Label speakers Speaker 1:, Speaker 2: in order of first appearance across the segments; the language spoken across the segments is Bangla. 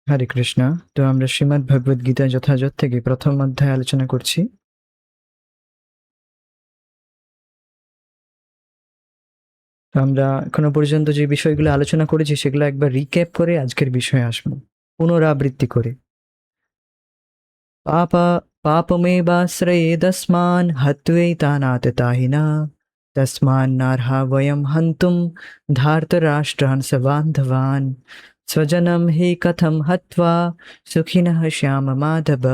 Speaker 1: হরে কৃষ্ণ। তো আমরা শ্রীমদ্ ভগবদ গীতা যথাযথ থেকে প্রথম অধ্যায় আলোচনা করছি। তো আমরা এখনো পর্যন্ত যে বিষয়গুলো আলোচনা করেছি সেগুলো একবার রিক্যাপ করে আজকের বিষয়ে আসবো, পুনরাবৃত্তি করে। পাপ পাপমেবাশ্রয়েদস্মাन् হত্বৈতানাততাহিনা তস্মান্নার্হা বয়ম হন্তুম ধার্তরাষ্ট্রাन् সবান্ধবাन् স্বজনম হি কথম হত্বা সুখিনঃ শ্যাম মাধব।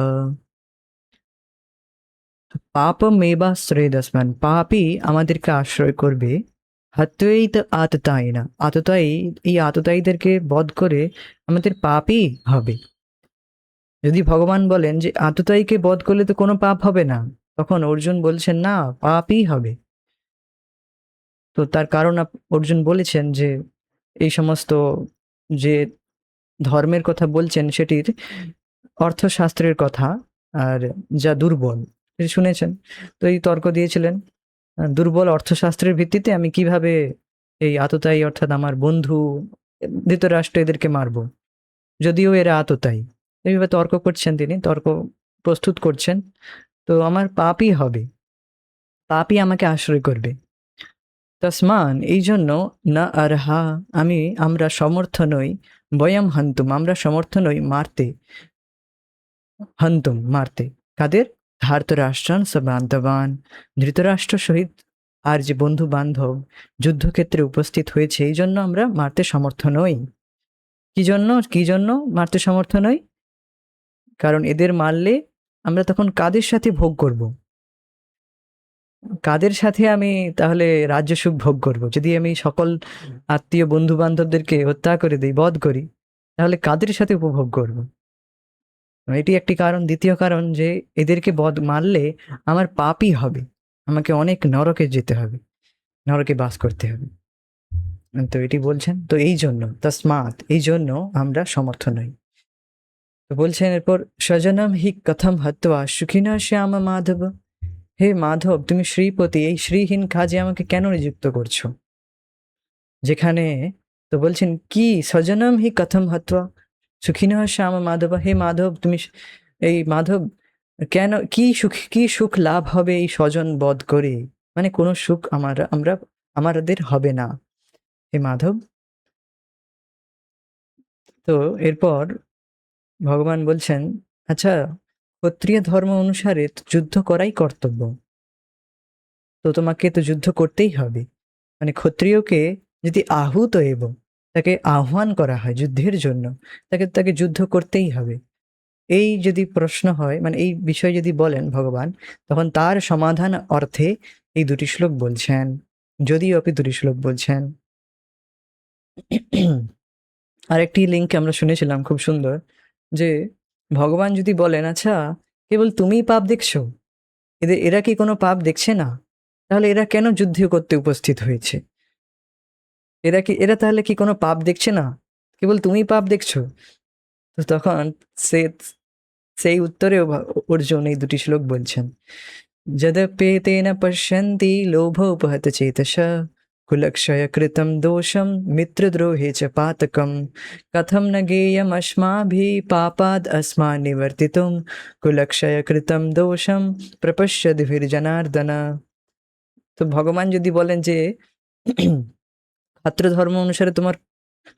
Speaker 1: পাপমেবাশ্রয়েদস্মান, পাপই আমাদেরকে আশ্রয় করবে। হত্যৈত আততায়িনা, আততায়ী, এই আততায়ীদেরকে বধ করে আমাদের পাপই হবে। যদি ভগবান বলেন যে আততায়ীকে বধ করলে তো কোনো পাপ হবে না, তখন অর্জুন বলছেন না, পাপই হবে। তো তার কারণ অর্জুন বলেছেন যে এই সমস্ত যে ধর্মের কথা বলছেন সেটির অর্থশাস্ত্রের কথা, আর যা দুর্বল সেটি শুনেছেন। তো এই তর্ক দিয়েছিলেন, দুর্বল অর্থশাস্ত্রের ভিত্তিতে আমি কিভাবে এই আততায়ী অর্থাৎ আমার বন্ধু ধৃতরাষ্ট্র এদেরকে মারবো, যদিও এরা আততায়ী। এইভাবে তর্ক করছেন, তিনি তর্ক প্রস্তুত করছেন। তো আমার পাপই হবে, পাপই আমাকে আশ্রয় করবে। তসমান, এই জন্য, না আরহা, আমরা সমর্থ নই, বয়ম হন্তুম, আমরা সমর্থ নই মারতে, হন্তুম মারতে, কাদের? ধার্তরাষ্ট্রান সবান্তবান, ধৃতরাষ্ট্র সহিত আর যে বন্ধু বান্ধব যুদ্ধক্ষেত্রে উপস্থিত হয়েছে, এই জন্য আমরা মারতে সমর্থ নই। কি জন্য মারতে সমর্থ নই? কারণ এদের মারলে আমরা তখন কাদের সাথে ভোগ করব? কাদের সাথে আমি তাহলে রাজ্য সুখ ভোগ করব? যদি আমি সকল আত্মীয় বন্ধু বান্ধবদেরকে হত্যা করে দিই, বধ করি, তাহলে কাদের সাথে উপভোগ করব? এটি একটি কারণ। দ্বিতীয় কারণ যে এদেরকে মারলে আমার পাপই হবে, আমাকে অনেক নরকে যেতে হবে, নরকে বাস করতে হবে। তো এটি বলছেন, তো এই জন্য তসমাৎ, এই জন্য আমরা সমর্থ নই। তো বলছেন এরপর, স্বজনম হি কথম হত্বা সুখিনা শ্যাম মাধব, হে মাধব, তুমি শ্রীপতি, এই শ্রীহীন কাজে আমাকে কেন নিযুক্ত করছো? যেখানে, তো বলছেন কি, স্বজনম হি কথম হত্বা সুখিনা শ্যাম মাধব, হে মাধব তুমি, এই মাধব, কেন, কি সুখ লাভ হবে এই স্বজন বধ করে? মানে কোনো সুখ আমাদের হবে না হে মাধব। তো এরপর ভগবান বলছেন, আচ্ছা, ক্ষত্রিয় ধর্ম অনুসারে তো যুদ্ধ করাই কর্তব্য, তো তোমাকে তো যুদ্ধ করতেই হবে। মানে ক্ষত্রিয়কে যদি আহুত এবং তাকে আহ্বান করা হয় যুদ্ধের জন্য, তাকে তাকে যুদ্ধ করতেই হবে। এই যদি প্রশ্ন হয়, মানে এই বিষয় যদি বলেন ভগবান, তখন তার সমাধান অর্থে এই দুটি শ্লোক বলছেন, যদিও আপনি দুটি শ্লোক বলছেন। আরেকটি লিঙ্ক আমরা শুনেছিলাম খুব সুন্দর, যে ভগবান যদি বলেন, আচ্ছা, কেবল তুমিই পাপ দেখছো, এরা কি কোনো পাপ দেখছে না? তাহলে এরা কেন যুদ্ধ করতে উপস্থিত হয়েছে? এরা তাহলে কি কোনো পাপ দেখছে না? কেবল তুমি পাপ দেখছো? তো তখন সে সেই উত্তরেও অর্জুন এই দুটি শ্লোক বলছেন, যদপ্যেতেন পশ্যন্তি লোভোপহত চেতস কুলক্ষয় কৃতম দোষম মিত্রদ্রোহে চ পাতকম কথম ন গেয়ম अस्माभिः পাপাদ अस्मान् নিবর্তিতুম কুলক্ষয় কৃতম দোষম প্রপশ্যদ্ভির্জনার্দন। তো ভগবান যদি বলেন যে ছাত্র ধর্ম অনুসারে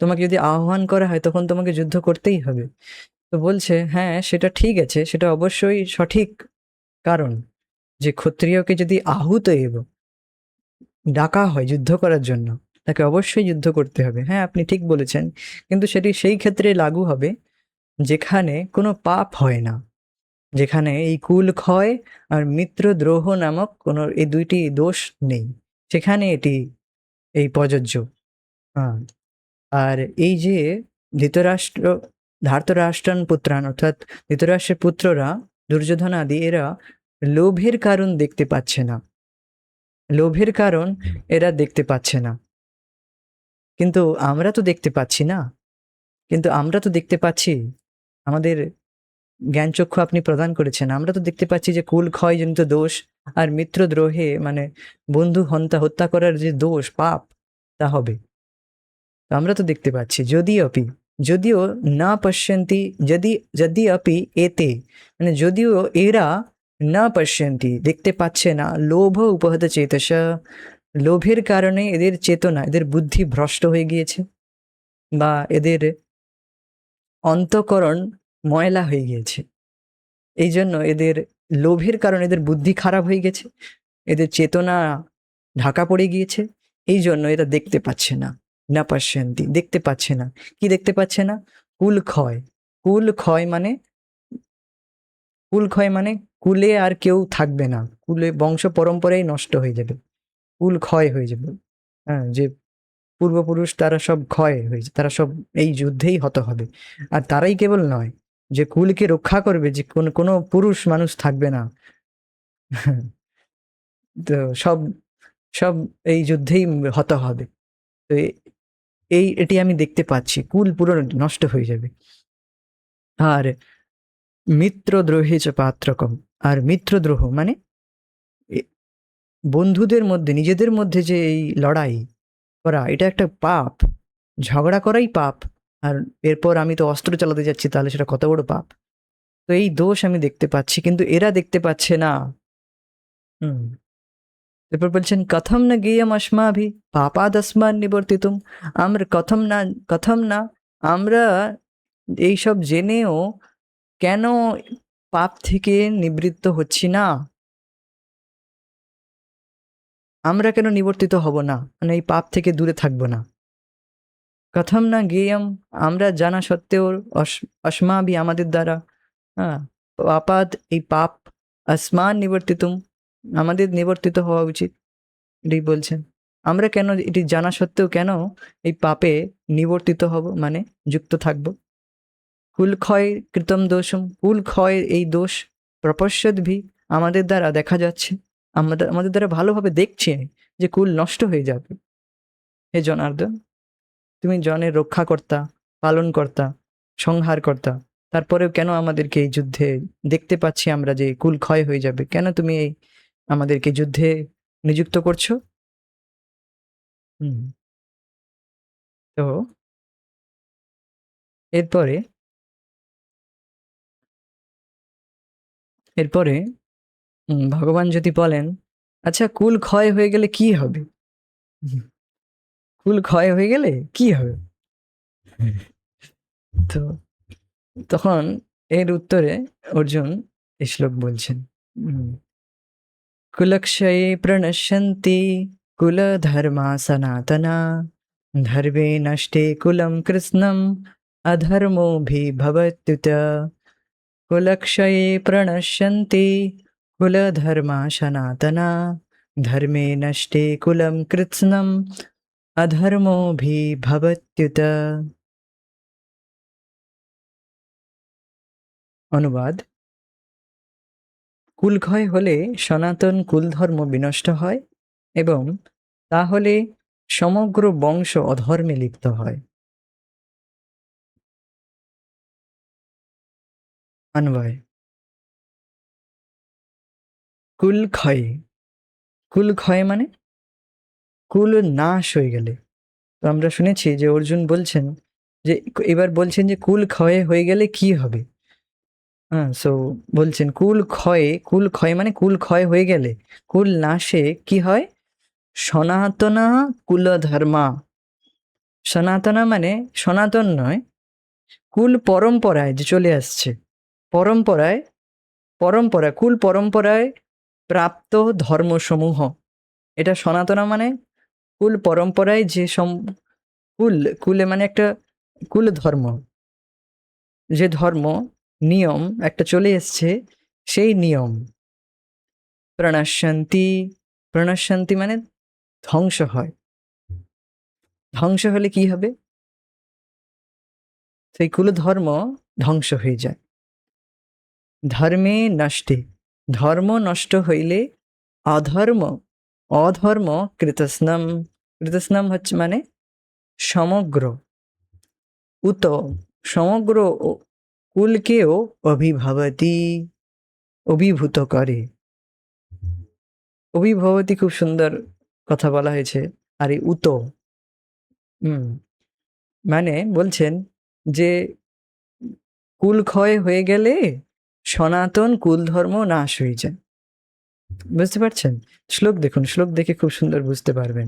Speaker 1: তোমাকে যদি আহ্বান করা হয় তখন তোমাকে যুদ্ধ করতেই হবে, তো বলছে হ্যাঁ সেটা ঠিক আছে, সেটা অবশ্যই সঠিক কারণ, যে ক্ষত্রিয়কে যদি আহুত এবং ডাকা হয় যুদ্ধ করার জন্য, তাকে অবশ্যই যুদ্ধ করতে হবে। হ্যাঁ, আপনি ঠিক বলেছেন, কিন্তু সেটি সেই ক্ষেত্রে লাগু হবে যেখানে কোনো পাপ হয় না, যেখানে এই কুল ক্ষয় আর মিত্রদ্রোহ নামক কোনো এই দুইটি দোষ নেই, সেখানে এটি এই প্রযোজ্য। হ্যাঁ, আর এই যে ধৃতরাষ্ট্র, ধার্তরাষ্ট্রান পুত্রান, অর্থাৎ ধৃতরাষ্ট্রের পুত্ররা, দুর্যোধন আদি, এরা লোভের কারণ দেখতে পাচ্ছে না, লোভের কারণ এরা দেখতে পাচ্ছে না। কিন্তু আমরা তো দেখতে পাচ্ছি না, কিন্তু আমরা তো দেখতে পাচ্ছি, আমাদের জ্ঞানচক্ষু আপনি প্রদান করেছেন, আমরা তো দেখতে পাচ্ছি যে কুল ক্ষয়জনিত দোষ আর মিত্রদ্রোহে, মানে বন্ধু হত্যা করার যে দোষ, পাপ, তা হবে। তো আমরা তো দেখতে পাচ্ছি, যদিও যদিও না পশ্যন্তি, যদি আপি এতে, মানে যদিও এরা না পশ্যন্তি, দেখতে পাচ্ছে না, লোভ উপহত চেতস, লোভের কারণে এদের চেতনা, এদের বুদ্ধি ভ্রষ্ট হয়ে গিয়েছে, বা এদের অন্তঃকরণ ময়লা হয়ে গিয়েছে। এই জন্য এদের লোভের কারণে এদের বুদ্ধি খারাপ হয়ে গেছে, এদের চেতনা ঢাকা পড়ে গিয়েছে, এই জন্য এরা দেখতে পাচ্ছে না। না পশ্যন্তি, দেখতে পাচ্ছে না। কি দেখতে পাচ্ছে না? কুল ক্ষয়। কুল ক্ষয় মানে, কুল ক্ষয় মানে কুলে আর কেউ থাকবে না, কুলে বংশ পরম্পরাই নষ্ট হয়ে যাবে, কুল ক্ষয় হয়ে যাবে। হ্যাঁ, যে পূর্বপুরুষ তারা সব ক্ষয় হয়েছে, তারা সব এই যুদ্ধেই হত হবে। আর তারাই কেবল নয়, যে কুলকে রক্ষা করবে, যে কোনো পুরুষ মানুষ থাকবে না। তো সব সব এই যুদ্ধেই হত হবে। তো এটি আমি দেখতে পাচ্ছি, কুল পুরো নষ্ট হয়ে যাবে। আর মিত্রদ্রোহে চ পাত্রকম, আর মিত্রদ্রোহ মানে বন্ধুদের মধ্যে, নিজেদের মধ্যে যে এই লড়াই করা, এটা একটা পাপ। ঝগড়া করাই পাপ। আর এরপর আমি তো অস্ত্র চালাতে যাচ্ছি, তাহলে সেটা কত বড় পাপ। তো এই দোষ আমি দেখতে পাচ্ছি, কিন্তু এরা দেখতে পাচ্ছে না। হুম। এরপর বলছেন কথম না গেয়ম অস্মাভি পাপাদ আসমান নিবর্তিতুম, আমরা কথম না আমরা এইসব জেনেও কেন পাপ থেকে নিবৃত্ত হচ্ছি না, আমরা কেন নিবর্তিত হব না, মানে এই পাপ থেকে দূরে থাকবো না। কথম না গেয়ম, আমরা জানা সত্ত্বেও, অস্মাভি আমাদের দ্বারা, হ্যাঁ, পাপাদ এই পাপ, আসমান নিবর্তিতুম আমাদের নিবর্তিত হওয়া উচিত, এটাই বলছেন। আমরা কেন এটি জানা সত্ত্বেও কেন এই পাপে নিবর্তিত হব, মানে যুক্ত থাকব। কুল ক্ষয় কৃতম দোষম, কুল ক্ষয় এই দোষ, প্রপশ্যদ ভি আমাদের দ্বারা দেখা যাচ্ছে, আমাদের দ্বারা ভালোভাবে দেখছে যে কুল নষ্ট হয়ে যাবে। হে জনার্দন, তুমি জনের রক্ষাকর্তা, পালনকর্তা, সংহারকর্তা, তারপরেও কেন আমাদেরকে এই যুদ্ধে, দেখতে পাচ্ছি আমরা যে কুল ক্ষয় হয়ে যাবে, কেন তুমি এই আমাদেরকে যুদ্ধে নিযুক্ত করছো? হুম। তো এরপরে এরপরে ভগবান যদি বলেন, আচ্ছা কুল ক্ষয় হয়ে গেলে কি হবে? হুম, কুল ক্ষয় হয়ে গেলে কি হবে? তো তখন এর উত্তরে অর্জুন এই শ্লোক বলছেন, কুলক্ষয়ে প্রণশ্যন্তি কুলধর্মা সনাতনা, ধর্মে নষ্টে কুলম কৃষ্ণম অধর্মোऽভিভবत्युत। कुलक्षये प्रणश्यन्ति कुलधर्मा सनातना, धर्मे नष्टे कुलं कृत्स्नम् अधर्मोऽभिभवत्युत। অনুবাদ: কুলক্ষয় হলে সনাতন কুলধর্ম বিনষ্ট হয় এবং তাহলে সমগ্র বংশ অধর্মে লিপ্ত হয়। অন্বয়: কুলক্ষয়, কুলক্ষয় মানে কুল নাশ হয়ে গেলে। তো আমরা শুনেছি যে অর্জুন বলছেন যে, এবার বলছেন যে কুল ক্ষয় হয়ে গেলে কি হবে। হ্যাঁ, সো বলছেন কুল ক্ষয় মানে কুল ক্ষয় হয়ে গেলে, কুল নাশে কি হয়? সনাতনা কুল ধর্মা। সনাতনা মানে সনাতন নয়, কুল পরম্পরায় যে চলে আসছে, পরম্পরায়, কুল পরম্পরায় প্রাপ্ত ধর্মসমূহ, এটা সনাতনা মানে কুল পরম্পরায় যে কুলে মানে একটা কুল ধর্ম, যে ধর্ম নিয়ম একটা চলে এসছে, সেই নিয়ম। প্রণশ্যন্তি, প্রণশ্যন্তি মানে ধ্বংস হয়। ধ্বংস হলে কি হবে? সেই কুলধর্ম ধ্বংস হয়ে যায়। ধর্মে নষ্টে, ধর্ম নষ্ট হইলে অধর্ম, অধর্ম কৃতস্নম, কৃতস্নম হচ্ছে মানে সমগ্র, উত সমগ্র কুলকেও অভিভবতি, অভিভূত করে। অভিভবতি খুব সুন্দর কথা বলা হয়েছে। আর এই উত, মানে বলছেন যে কুল ক্ষয় হয়ে গেলে সনাতন কুল ধর্ম নাশ হয়ে যায়। বুঝতে পারছেন? শ্লোক দেখুন, শ্লোক দেখে খুব সুন্দর বুঝতে পারবেন।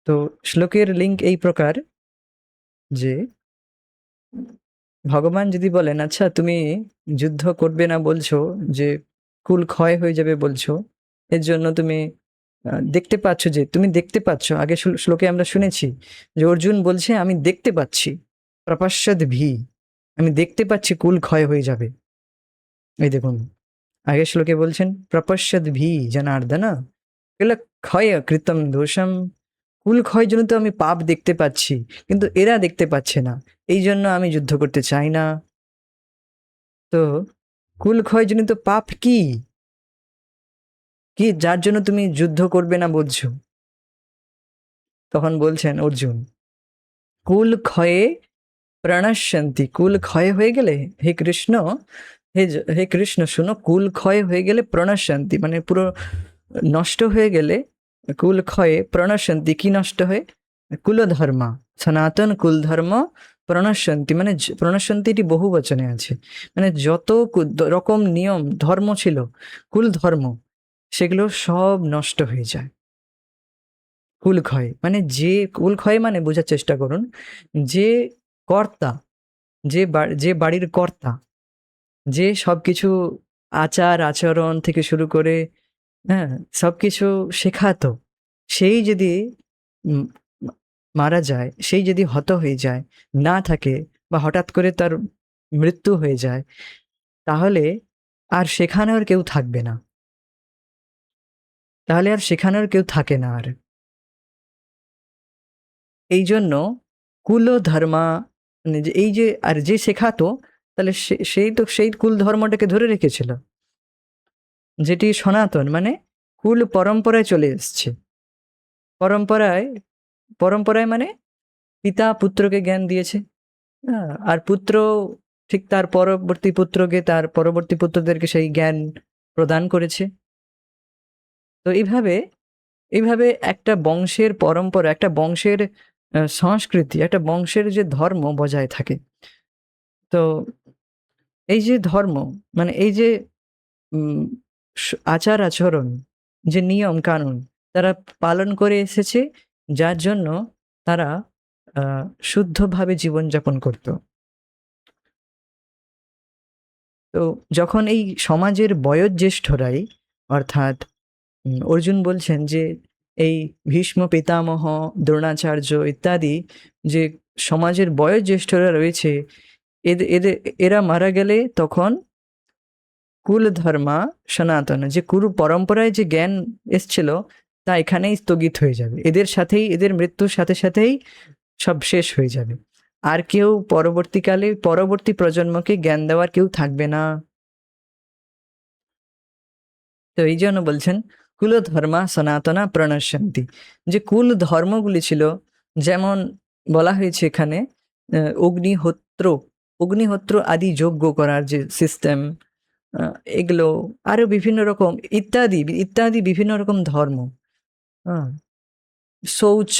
Speaker 1: তো শ্লোকের লিঙ্ক এই প্রকার যে ভগবান যদি বলেন, আচ্ছা তুমি যুদ্ধ করবে না বলছো, যে কুল ক্ষয় হয়ে যাবে বলছো, এর জন্য তুমি দেখতে পাচ্ছ, যে তুমি দেখতে পাচ্ছ, আগে শ্লোকে আমরা শুনেছি যে অর্জুন বলছে আমি দেখতে পাচ্ছি, প্রপশ্যদ ভি, আমি দেখতে পাচ্ছি কুল ক্ষয় হয়ে যাবে। এই দেখুন, আগের শ্লোকে বলছেন প্রপশ্যদ ভি জনার্দন কিল ক্ষয় কৃতম দোষম, কুল ক্ষয় জন্য তো আমি পাপ দেখতে পাচ্ছি, কিন্তু এরা দেখতে পাচ্ছে না, এই জন্য আমি যুদ্ধ করতে চাই না। তো কুল ক্ষয় জনিত পাপ কি, কি যার জন্য তুমি যুদ্ধ করবে না বলছো? তখন বলছেন অর্জুন, কুল ক্ষয়ে প্রণশ্যন্তি, কুল ক্ষয় হয়ে গেলে হে কৃষ্ণ, হে কৃষ্ণ শুনো, কুল ক্ষয় হয়ে গেলে প্রণশ্যন্তি মানে পুরো নষ্ট হয়ে গেলে, কুল ক্ষয়ে প্রণশ্যন্তি কি নষ্ট হয়ে, কুলধর্মা, সনাতন কুলধর্ম প্রণশ্যন্তি, মানে প্রণশ্যন্তিটি বহু বচনে আছে, মানে যত রকম নিয়ম ধর্ম ছিল, কুল ধর্ম, সেগুলো সব নষ্ট হয়ে যায়। কুল ক্ষয় মানে যে, কুল ক্ষয় মানে বোঝার চেষ্টা করুন, যে কর্তা, যে বাড়ির কর্তা, যে সবকিছু আচার আচরণ থেকে শুরু করে, হ্যাঁ, সবকিছু শেখাতো, সেই যদি উম, মারা যায়, সেই যদি হত হয়ে যায়, না থাকে, বা হঠাৎ করে তার মৃত্যু হয়ে যায়, তাহলে আর শেখানোর কেউ থাকবে না, তাহলে আর শেখানোর কেউ থাকে না আর। এই জন্য কুল ধর্মা, মানে যে এই যে আর যে শেখাতো, তাহলে সেই তো সেই কুল ধর্মটাকে ধরে রেখেছিল, যেটি সনাতন, মানে কুল পরম্পরায় চলে এসছে। পরম্পরায়, পরম্পরায় মানে পিতা পুত্রকে জ্ঞান দিয়েছে, হ্যাঁ, আর পুত্র ঠিক তার পরবর্তী পুত্রকে, তার পরবর্তী পুত্রদেরকে সেই জ্ঞান প্রদান করেছে। তো এইভাবে, এইভাবে একটা বংশের পরম্পরা, একটা বংশের সংস্কৃতি, একটা বংশের যে ধর্ম বজায় থাকে। তো এই যে ধর্ম, মানে এই যে উম, আচার আচরণ, যে নিয়ম কানুন তারা পালন করে এসেছে, যার জন্য তারা শুদ্ধভাবে জীবনযাপন করত। তো যখন এই সমাজের বয়োজ্যেষ্ঠরাই, অর্থাৎ অর্জুন বলছেন যে এই ভীষ্ম পিতামহ, দ্রোণাচার্য ইত্যাদি যে সমাজের বয়োজ্যেষ্ঠরা রয়েছে, এদের এদের এরা মারা গেলে তখন কুল ধর্মা সনাতন, যে কুরু পরম্পরায় যে জ্ঞান এসছিল, তা এখানেই স্থগিত হয়ে যাবে, এদের সাথেই, এদের মৃত্যুর সাথে সাথেই সব শেষ হয়ে যাবে, আর কেউ পরবর্তীকালে পরবর্তী প্রজন্মকে জ্ঞান দেওয়ার কেউ থাকবে না। তো এই জন্য বলছেন কুল ধর্মা সনাতনা প্রণশ্যন্তি, যে কুল ধর্মগুলি ছিল, যেমন বলা হয়েছে এখানে অগ্নিহোত্র, অগ্নিহোত্র আদি যজ্ঞ করার যে সিস্টেম, এগুলো আরো বিভিন্ন রকম ইত্যাদি ইত্যাদি বিভিন্ন রকম ধর্ম, হ্যাঁ, শৌচ,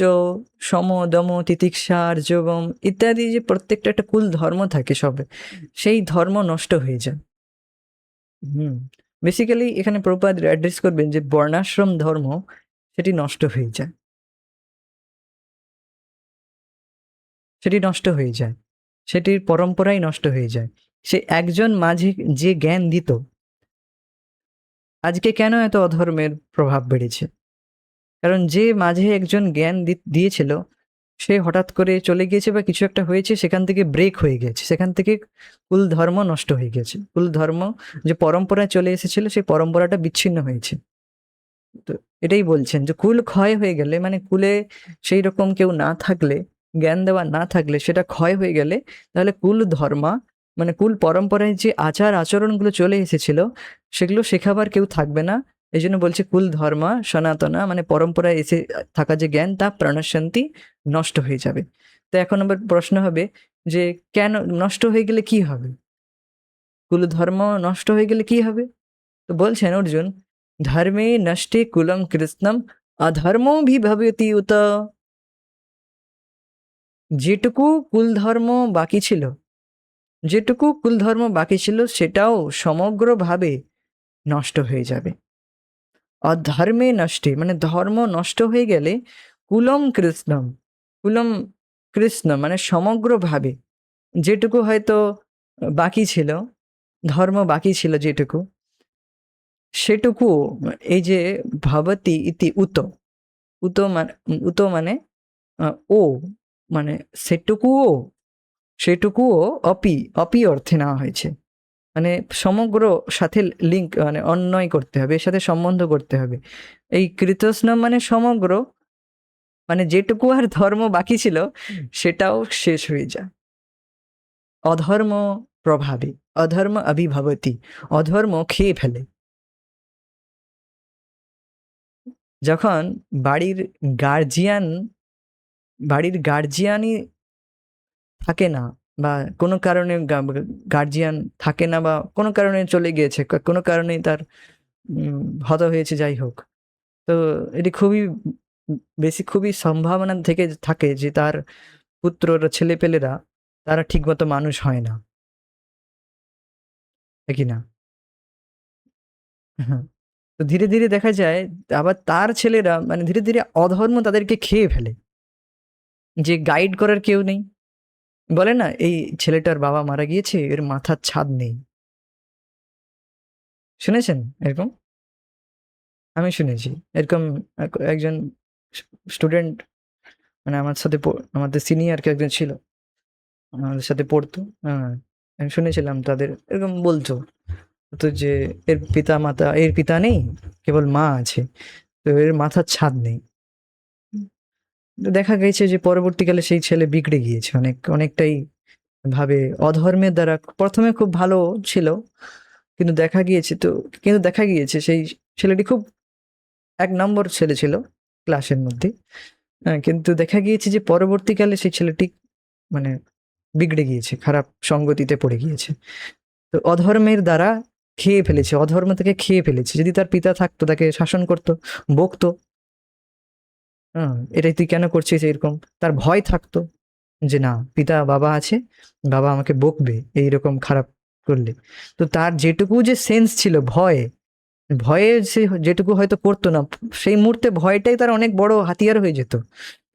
Speaker 1: সম দম তিতিক্ষা আর্জবম ইত্যাদি, যে প্রত্যেকটা একটা কুল ধর্ম থাকে সব, সেই ধর্ম নষ্ট হয়ে যায়। হুম, বেসিক্যালি এখানে প্রভুপাদ অ্যাড্রেস করবেন যে বর্ণাশ্রম ধর্ম, সেটি নষ্ট হয়ে যায়, সেটি নষ্ট হয়ে যায়, সেটির পরম্পরাই নষ্ট হয়ে যায়। সে একজন মাঝে যে জ্ঞান দিত, আজকে কেন এত অধর্মের প্রভাব বেড়েছে? কারণ যে মাঝে একজন জ্ঞান দিয়েছিল, সে হঠাৎ করে চলে গিয়েছে বা কিছু একটা হয়েছে, সেখান থেকে ব্রেক হয়ে গেছে, সেখান থেকে কুল ধর্ম নষ্ট হয়ে গেছে, কুল ধর্ম যে পরম্পরায় চলে এসেছিল সেই পরম্পরাটা বিচ্ছিন্ন হয়েছে। তো এটাই বলছেন যে কুল ক্ষয় হয়ে গেলে, মানে কুলে সেই রকম কেউ না থাকলে, জ্ঞান দেওয়া না থাকলে, সেটা ক্ষয় হয়ে গেলে, তাহলে কুল ধর্মা, মানে কুল পরম্পরায় যে আচার আচরণগুলো চলে এসেছিল, সেগুলো শেখাবার কেউ থাকবে না। এই জন্য বলছে কুল ধর্মা সনাতনা, মানে পরম্পরায় এসে থাকা যে জ্ঞান, তা প্রাণশান্তি নষ্ট হয়ে যাবে। তো এখন আবার প্রশ্ন হবে যে কেন নষ্ট হয়ে গেলে কি হবে, কুল ধর্ম নষ্ট হয়ে গেলে কি হবে? তো বলছেন অর্জুন, ধর্মে নষ্টে কুলম কৃষ্ণম অধর্মো ভি ভবতি উত, যেটুকু কুলধর্ম বাকি ছিল, সেটাও সমগ্রভাবে নষ্ট হয়ে যাবে। অধর্মে নষ্টে মানে ধর্ম নষ্ট হয়ে গেলে কুলম কৃষ্ণম, কুলম কৃষ্ণ মানে সমগ্রভাবে যেটুকু হয়তো বাকি ছিল, ধর্ম বাকি ছিল যেটুকু, সেটুকু এই যে ভবতি ইতি উত, উত মানে ও মানে সেটুকুও, অপি, অর্থে নেওয়া হয়েছে। মানে সমগ্র সাথে লিঙ্ক মানে অন্বয় করতে হবে, এর সাথে সম্বন্ধ করতে হবে। এই কৃতস্নাম মানে সমগ্র, মানে যেটুকু আর ধর্ম বাকি ছিল সেটাও শেষ হয়ে যায় অধর্ম প্রভাবে। অধর্ম আবির্ভবতি, অধর্ম খেয়ে ফেলে। যখন বাড়ির গার্জিয়ান, গার্জিয়ানই থাকে না, বা কোনো কারণে গার্জিয়ান থাকে না, বা কোনো কারণে চলে গিয়েছে, কোনো কারণে তার হত হয়েছে, যাই হোক, তো এটি খুবই বেশি, খুবই সম্ভাবনা থেকে থাকে যে তার পুত্ররা, ছেলেপেলেরা তারা ঠিকমতো মানুষ হয় না, কি না? হ্যাঁ। তো ধীরে ধীরে দেখা যায় আবার তার ছেলেরা মানে ধীরে ধীরে অধর্ম তাদেরকে খেয়ে ফেলে, যে গাইড করার কেউ নেই। বলে না, এই ছেলেটার বাবা মারা গিয়েছে, এর মাথার ছাদ নেই। শুনেছেন এরকম? আমি শুনেছি এরকম। একজন স্টুডেন্ট মানে আমার সাথে আমাদের সিনিয়র কেউ একজন ছিল, আমাদের সাথে পড়তো। হ্যাঁ, আমি শুনেছিলাম তাদের এরকম বলতো, তো যে এর পিতা নেই, কেবল মা আছে, তো এর মাথার ছাদ নেই। তো দেখা গেছে যে পরবর্তীকালে সেই ছেলে বিগড়ে গিয়েছে অনেকটাই ভাবে, অধর্মের দ্বারা। প্রথমে খুব ভালো ছিল, কিন্তু দেখা গিয়েছে সেই ছেলেটি খুব এক নম্বর ছেলে ছিল ক্লাসের মধ্যে। হ্যাঁ, কিন্তু দেখা গিয়েছে যে পরবর্তীকালে সেই ছেলেটি মানে বিগড়ে গিয়েছে, খারাপ সঙ্গতিতে পড়ে গিয়েছে। তো অধর্মের দ্বারা খেয়ে ফেলেছে, অধর্ম থেকে খেয়ে ফেলেছে। যদি তার পিতা থাকতো, তাকে শাসন করতো, বকতো, এটাই তুই কেন করছিস এরকম, তার ভয় থাকতো যে না, পিতা বাবা আছে, বাবা আমাকে বকবে এইরকম খারাপ করলে। তো তার যেটুকু যে সেন্স ছিল ভয়, ভয়ে সে যেটুকু হয়তো করতো না, সেই মুহূর্তে ভয়টাই তার অনেক বড় হাতিয়ার হয়ে যেত।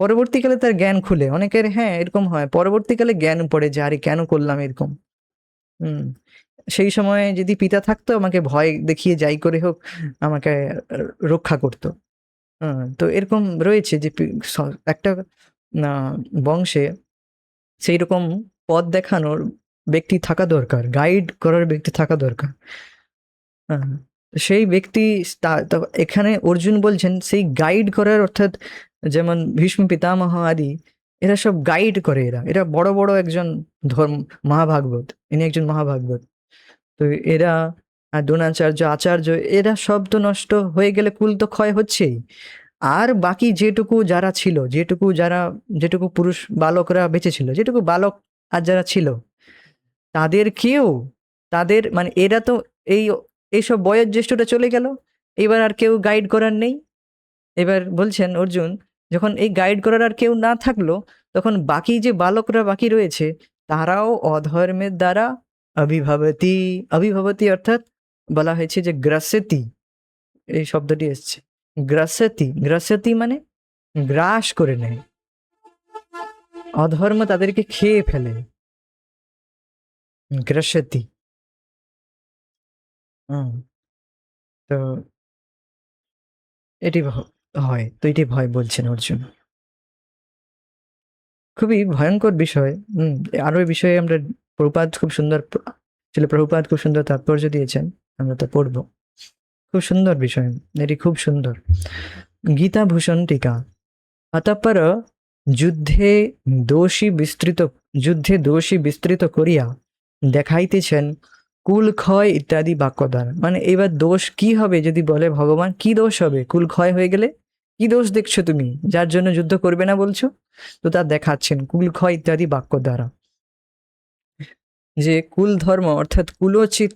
Speaker 1: পরবর্তীকালে তার জ্ঞান খুলে, অনেকের হ্যাঁ এরকম হয়, পরবর্তীকালে জ্ঞান পড়ে যে আরে কেন করলাম এরকম। হুম। সেই সময়ে যদি পিতা থাকতো, আমাকে ভয় দেখিয়ে যাই করে হোক আমাকে রক্ষা করতো। তো এরকম রয়েছে যে একটা বংশে সেই রকম পথ দেখানোর ব্যক্তি থাকা দরকার, গাইড করার ব্যক্তি থাকা দরকার। হ্যাঁ, সেই ব্যক্তি এখানে অর্জুন বলছেন সেই গাইড করার, অর্থাৎ যেমন ভীষ্ম পিতামহ আদি, এরা সব গাইড করে, এরা এরা বড় বড় একজন ধর্ম মহাভাগবত, ইনি একজন মহাভাগবত। তো এরা দ্রোণাচার্য, আচার্য, এরা সব তো নষ্ট হয়ে গেলে কুল তো ক্ষয় হচ্ছেই। আর বাকি যেটুকু যারা ছিল, যেটুকু পুরুষ বালকরা বেঁচে ছিল, যেটুকু বালক আর যারা ছিল, তাদেরকেও, তাদের মানে এরা তো এই এইসব বয়োজ্যেষ্ঠটা চলে গেল, এবার আর কেউ গাইড করার নেই। এবার বলছেন অর্জুন, যখন এই গাইড করার আর কেউ না থাকলো, তখন বাকি যে বালকরা বাকি রয়েছে, তারাও অধর্মের দ্বারা অভিভবতি, অর্থাৎ বলা হয়েছে যে গ্রাসেতি, এই শব্দটি এসছে। গ্রাসেতি মানে গ্রাস করে নেয়, অধর্ম তাদেরকে খেয়ে ফেলে। গ্রাসেতি। হুম। তো এটি হয়, তো এটি ভয় বলছেন অর্জুন। খুবই ভয়ঙ্কর বিষয়। আরো এই বিষয়ে আমরা প্রভুপাদ খুব সুন্দর ছিল, প্রভুপাদ খুব সুন্দর তাৎপর্য দিয়েছেন, আমরা তো পড়বো। খুব সুন্দর বিষয়, এটি খুব সুন্দর। গীতা ভূষণ টিকা। অতঃপর যুদ্ধে দোষী বিস্তৃত করিয়া দেখাইতেছেন কুল ক্ষয় ইত্যাদি বাক্য দ্বারা। মানে এবার দোষ কি হবে যদি বলে ভগবান, কি দোষ হবে কুল ক্ষয় হয়ে গেলে? কি দোষ দেখছো তুমি যার জন্য যুদ্ধ করবে না বলছো? তো তা দেখাচ্ছেন কুল ক্ষয় ইত্যাদি বাক্য দ্বারা, যে কুল ধর্ম অর্থাৎ কুলোচিত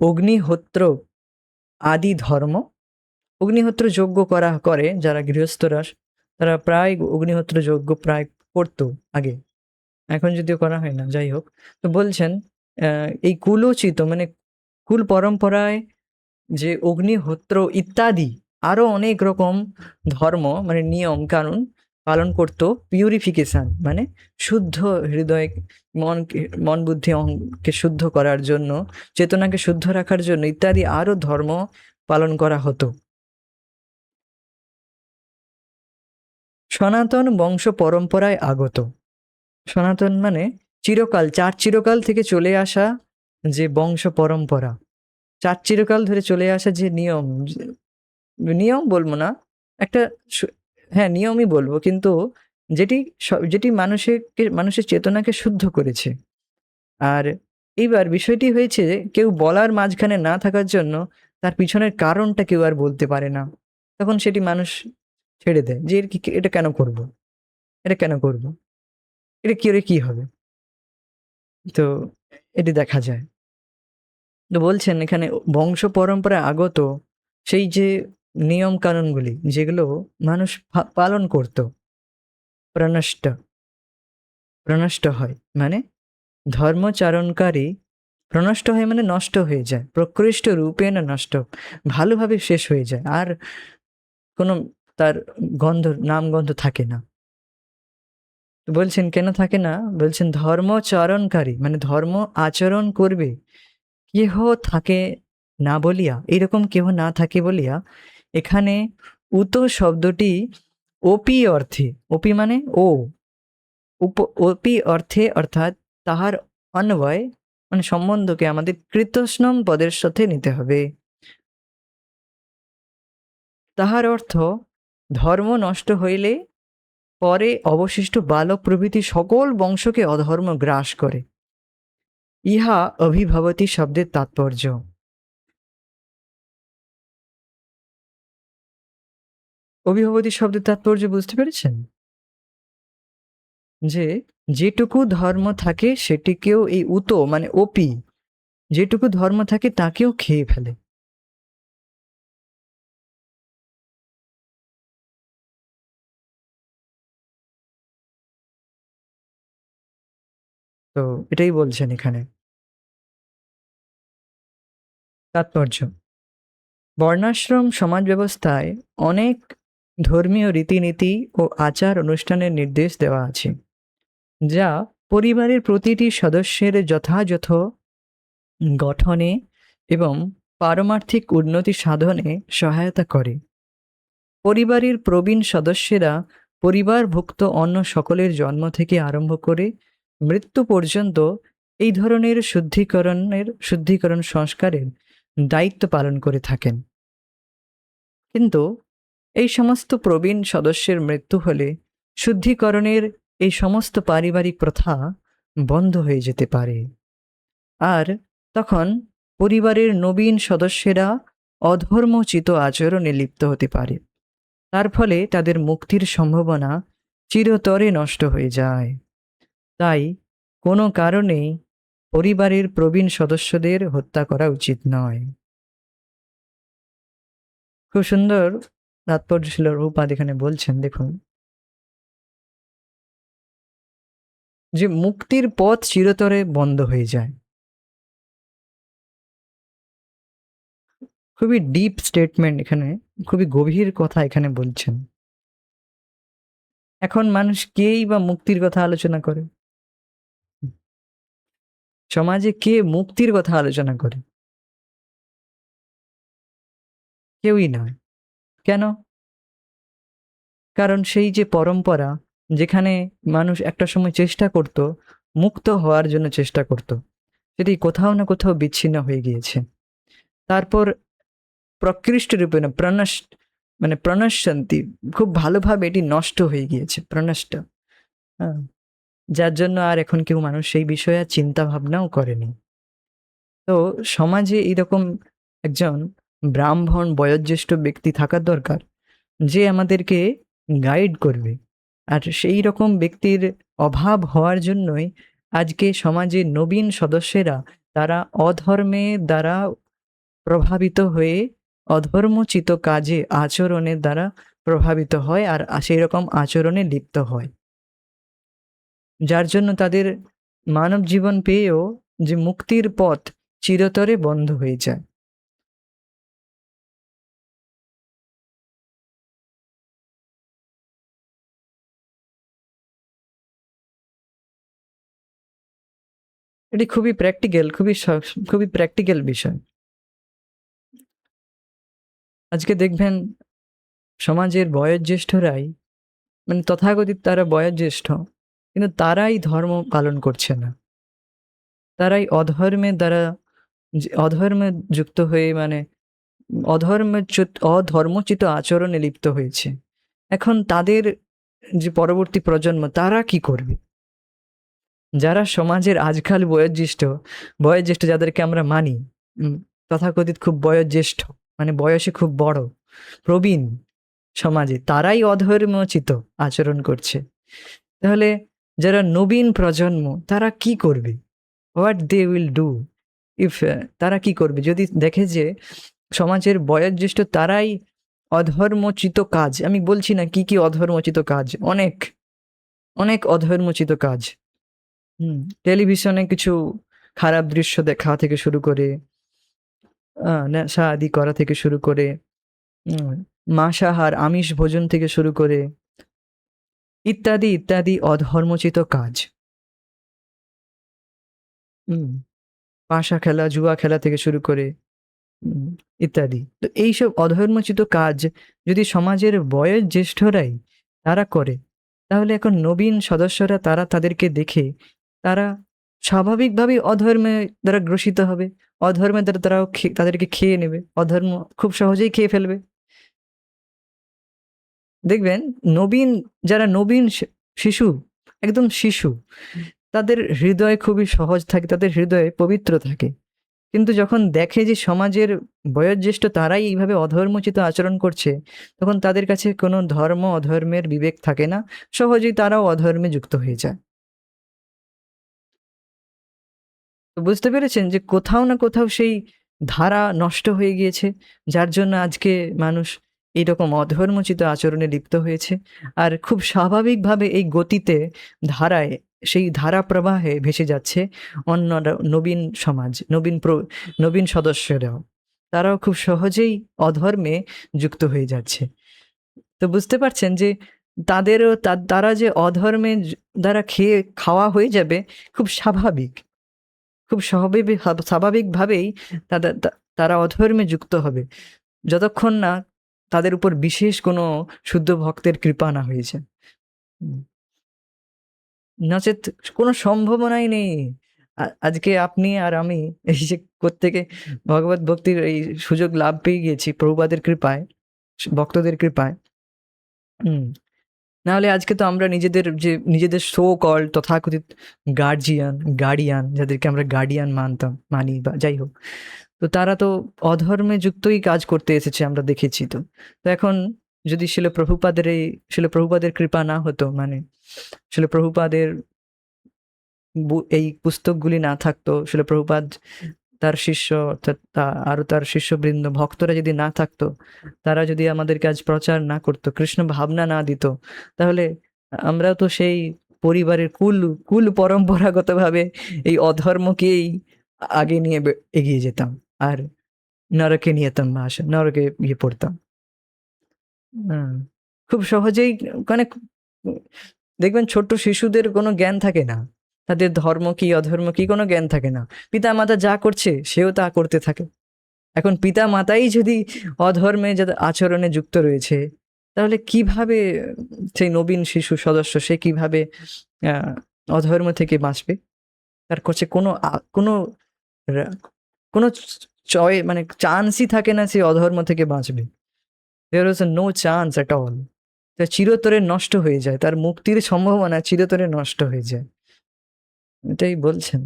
Speaker 1: অগ্নিহোত্র আদি ধর্ম, অগ্নিহোত্র যজ্ঞ করে যারা গৃহস্থরা, তারা প্রায় অগ্নিহোত্র যজ্ঞ প্রায় করতো আগে, এখন যদিও করা হয় না, যাই হোক। তো বলছেন এই কুলোচিত মানে কুল পরম্পরায় যে অগ্নিহোত্র ইত্যাদি আরো অনেক রকম ধর্ম মানে নিয়ম কানুন পালন করতো পিউরিফিকেশন মানে শুদ্ধ হৃদয়, মন বুদ্ধি অহংকে শুদ্ধ করার জন্য, চেতনাকে শুদ্ধ রাখার জন্য ইত্যাদি আরো ধর্ম পালন করা হতো। সনাতন বংশ পরম্পরায় আগত, সনাতন মানে চিরকাল, চার চিরকাল থেকে চলে আসা যে বংশ পরম্পরা, চার চিরকাল ধরে চলে আসা যে নিয়ম, নিয়ম বলবো না, একটা হ্যাঁ নিয়মই বলবো, কিন্তু যেটি যেটি মানুষের চেতনাকে শুদ্ধ করেছে। আর এইবার বিষয়টি হয়েছে যে কেউ বলার মাঝখানে না থাকার জন্য তার পিছনের কারণটা কেউ আর বলতে পারে না, তখন সেটি মানুষ ছেড়ে দেয় যে এটা কেন করব, এটা কেন করব, এটা কি করে কি হবে। তো এটি দেখা যায়। তো বলছেন এখানে বংশ পরম্পরায় আগত সেই যে নিয়ম কানুনগুলি যেগুলো মানুষ পালন করত, প্রনষ্ট প্রনষ্ট হয় মানে ধর্মচারণকারী, প্রনষ্ট হয় মানে নষ্ট হয়ে যায়, প্রকৃষ্ট রূপে না নষ্ট, ভালোভাবে শেষ হয়ে যায়, আর কোনো তার গন্ধ নাম গন্ধ থাকে না। বলছেন কেন থাকে না, বলছেন ধর্মচারণকারী মানে ধর্ম আচরণ করবে কেহ থাকে না বলিয়া, এরকম কেহ না থাকে বলিয়া এখানে উত শব্দটি ওপি অর্থে, ওপি মানে ও, ওপি অর্থে অর্থাৎ তাহার অন্বয় মানে সম্বন্ধকে আমাদের কৃতস্নম পদের সাথে নিতে হবে। তাহার অর্থ ধর্ম নষ্ট হইলে পরে অবশিষ্ট বালক প্রভৃতি সকল বংশকে অধর্ম গ্রাস করে, ইহা অভিভবতি শব্দের তাৎপর্য। অভিভবতি শব্দের তাৎপর্য বুঝতে পেরেছেন? যে যেটুকু ধর্ম থাকে সেটিকেও এই উত মানে ওপি, যেটুকু ধর্ম থাকে তাকেও খেয়ে ফেলে। তো এটাই বলছেন এখানে তাৎপর্য। বর্ণাশ্রম সমাজ ব্যবস্থায় অনেক ধর্মীয় রীতিনীতি ও আচার অনুষ্ঠানের নির্দেশ দেওয়া আছে, যা পরিবারের প্রতিটি সদস্যের যথাযথ গঠনে এবং পারমার্থিক উন্নতি সাধনে সহায়তা করে। পরিবারের প্রবীণ সদস্যেরা পরিবারভুক্ত অন্য সকলের জন্ম থেকে আরম্ভ করে মৃত্যু পর্যন্ত এই ধরনের শুদ্ধিকরণ সংস্কারের দায়িত্ব পালন করে থাকেন। কিন্তু এই সমস্ত প্রবীণ সদস্যের মৃত্যু হলে শুদ্ধিকরণের এই সমস্ত পারিবারিক প্রথা বন্ধ হয়ে যেতে পারে, আর তখন পরিবারের নবীন সদস্যেরা অধর্মোচিত আচরণে লিপ্ত হতে পারে, তার ফলে তাদের মুক্তির সম্ভাবনা চিরতরে নষ্ট হয়ে যায়। তাই কোনো কারণেই পরিবারের প্রবীণ সদস্যদের হত্যা করা উচিত নয়। খুব সুন্দর তাৎপর্য ছিল রূপা এখানে বলছেন, দেখুন যে মুক্তির পথ চিরতরে বন্ধ হয়ে যায়। খুবই ডিপ স্টেটমেন্ট এখানে, খুবই গভীর কথা এখানে বলছেন। এখন মানুষ কেই বা মুক্তির কথা আলোচনা করে? সমাজে কে মুক্তির কথা আলোচনা করে? কেউই নয়। কেন? কারণ সেই যে পরম্পরা, যেখানে মানুষ একটা সময় চেষ্টা করত মুক্ত হওয়ার জন্য চেষ্টা করত, সেটি কোথাও না কোথাও বিচ্ছিন্ন হয়ে গিয়েছে। তারপর প্রকৃষ্ট রূপে না মানে প্রনশান্তি, খুব ভালোভাবে এটি নষ্ট হয়ে গিয়েছে, প্রনষ্ট। হ্যাঁ, যার জন্য আর এখন কেউ মানুষ সেই বিষয়ে আর চিন্তা ভাবনাও করেনি। তো সমাজে এইরকম একজন ব্রাহ্মণ বয়োজ্যেষ্ঠ ব্যক্তি থাকার দরকার, যে আমাদেরকে গাইড করবে। আর সেই রকম ব্যক্তির অভাব হওয়ার জন্যই আজকে সমাজের নবীন সদস্যেরা তারা অধর্মের দ্বারা প্রভাবিত হয়ে অধর্মচিত কাজে আচরণের দ্বারা প্রভাবিত হয় আর সেই রকম আচরণে লিপ্ত হয়। যার জন্য তাদের মানব জীবন পেয়েও যে মুক্তির পথ চিরতরে বন্ধ হয়ে যায়। এটি খুবই প্র্যাকটিক্যাল, খুবই প্র্যাকটিক্যাল বিষয়। আজকে দেখবেন সমাজের বয়োজ্যেষ্ঠরাই, মানে তথাকথিত তারা বয়োজ্যেষ্ঠ, কিন্তু তারাই ধর্ম পালন করছে না। তারাই অধর্মের দ্বারা অধর্মে যুক্ত হয়ে, মানে অধর্মচিত আচরণে লিপ্ত হয়েছে। এখন তাদের যে পরবর্তী প্রজন্ম, তারা কি করবে? যারা সমাজের আজকাল বয়োজ্যেষ্ঠ যাদেরকে আমরা মানি, তথাকথিত খুব বয়োজ্যেষ্ঠ, মানে বয়সে খুব বড়, প্রবীণ সমাজে, তারাই অধর্মচিত আচরণ করছে। তাহলে যারা নবীন প্রজন্ম, তারা কি করবে? What they will do if, তারা কি করবে যদি দেখে যে সমাজের বয়োজ্যেষ্ঠ তারাই অধর্মচিত কাজ, আমি বলছি না কি কি অধর্মচিত কাজ, অনেক অনেক অধর্মচিত কাজ, টেলিভিশনে কিছু খারাপ দৃশ্য দেখা থেকে শুরু করে, নেশা আদি করা থেকে শুরু করে, মাংসাহার আমিষ ভোজন থেকে শুরু করে, ইত্যাদি ইত্যাদি অধর্মচিত কাজ। পাশা খেলা, জুয়া খেলা থেকে শুরু করে ইত্যাদি। তো এইসব অধর্মচিত কাজ যদি সমাজের বয়োজ্যেষ্ঠরাই তারা করে, তাহলে এখন নবীন সদস্যরা তারা তাদেরকে দেখে তারা স্বাভাবিকভাবেই অধর্মে দ্বারা গ্রসিত হবে, অধর্মের দ্বারা তারাও তাদেরকে খেয়ে নেবে, অধর্ম খুব সহজেই খেয়ে ফেলবে। দেখবেন যারা নবীন শিশু, একদম শিশু, তাদের হৃদয় খুবই সহজ থাকে, তাদের হৃদয় পবিত্র থাকে। কিন্তু যখন দেখে যে সমাজের বয়োজ্যেষ্ঠ তারাই এইভাবে অধর্মচিত আচরণ করছে, তখন তাদের কাছে কোনো ধর্ম অধর্মের বিবেক থাকে না, সহজেই তারাও অধর্মে যুক্ত হয়ে যায়। তো বুঝতে পেরেছেন যে কোথাও না কোথাও সেই ধারা নষ্ট হয়ে গিয়েছে, যার জন্য আজকে মানুষ এইরকম অধর্মচিত আচরণে লিপ্ত হয়েছে। আর খুব স্বাভাবিকভাবে এই গতিতে, ধারায়, সেই ধারা প্রবাহে ভেসে যাচ্ছে অন্য নবীন সমাজ, নবীন সদস্যরাও, তারাও খুব সহজেই অধর্মে যুক্ত হয়ে যাচ্ছে। তো বুঝতে পারছেন যে তাদেরও তারা যে অধর্মে দ্বারা খাওয়া হয়ে যাবে, খুব স্বাভাবিক, খুব স্বাভাবিকভাবেই তারা অধর্মে যুক্ত হবে, যতক্ষণ না তাদের উপর বিশেষ কোনো শুদ্ধ ভক্তের কৃপা না হয়েছে। নচেত কোনো সম্ভাবনাই নেই। আজকে আপনি আর আমি এই যে প্রত্যেকে ভগবত ভক্তির এই সুযোগ লাভ পেয়ে গিয়েছি প্রভুপাদের কৃপায়, ভক্তদের কৃপায়। নাহলে আজকে তো আমরা নিজেদের সো কল তথাকথিত গার্ডিয়ান, যাদেরকে আমরা গার্ডিয়ান মানি বা যাই হোক, তো তারা তো অধর্মে যুক্তই কাজ করতে এসেছে, আমরা দেখেছি। তো এখন যদি শিল প্রভুপাদের কৃপা না হতো, মানে শিল প্রভুপাদের এই পুস্তকগুলি না থাকতো, শিল প্রভুপাদ তার শিষ্য, অর্থাৎ আরো তার শিষ্যবৃন্দ ভক্তরা যদি না থাকতো, তারা যদি আমাদেরকে আজ প্রচার না করতো, কৃষ্ণ ভাবনা না দিত, তাহলে আমরাও তো সেই পরিবারের কুল পরম্পরাগতভাবে এই অধর্মকেই আগে নিয়ে এগিয়ে যেতাম, আর নরকে নিয়ে যেতাম, নরকে গিয়ে পড়তাম। খুব সহজেই, মানে দেখবেন ছোট্ট শিশুদের কোনো জ্ঞান থাকে না, তাদের ধর্ম কি অধর্ম কি কোনো জ্ঞান থাকে না, পিতা মাতা যা করছে সেও তা করতে থাকে। এখন পিতা মাতাই যদি অধর্মে যাদের আচরণে যুক্ত রয়েছে, তাহলে কিভাবে সেই নবীন শিশু সদস্য সে কিভাবে অধর্ম থেকে বাঁচবে? তার কাছে কোনো কোনো মানে চান্সই থাকে না সে অধর্ম থেকে বাঁচবে। There is no chance at all. তা চিরতরে নষ্ট হয়ে যায়, তার মুক্তির সম্ভাবনা চিরতরে নষ্ট হয়ে যায়। এটাই বলছেন।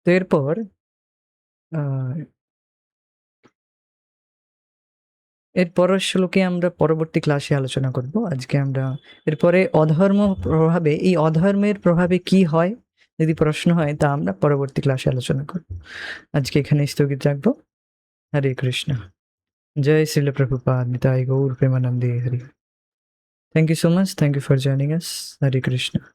Speaker 1: তো এরপর এর পরের শ্লোকে আমরা পরবর্তী ক্লাসে আলোচনা করব। আজকে আমরা এরপরে এই অধর্মের প্রভাবে কি হয় যদি প্রশ্ন হয়, তা আমরা পরবর্তী ক্লাসে আলোচনা করব। আজকে এখানে স্থগিত রাখবো। হরে Krishna. Jai Srila Prabhupada, Nitai Gaur Premanande Hari. Thank you so much. Thank you for joining us. Hare Krishna.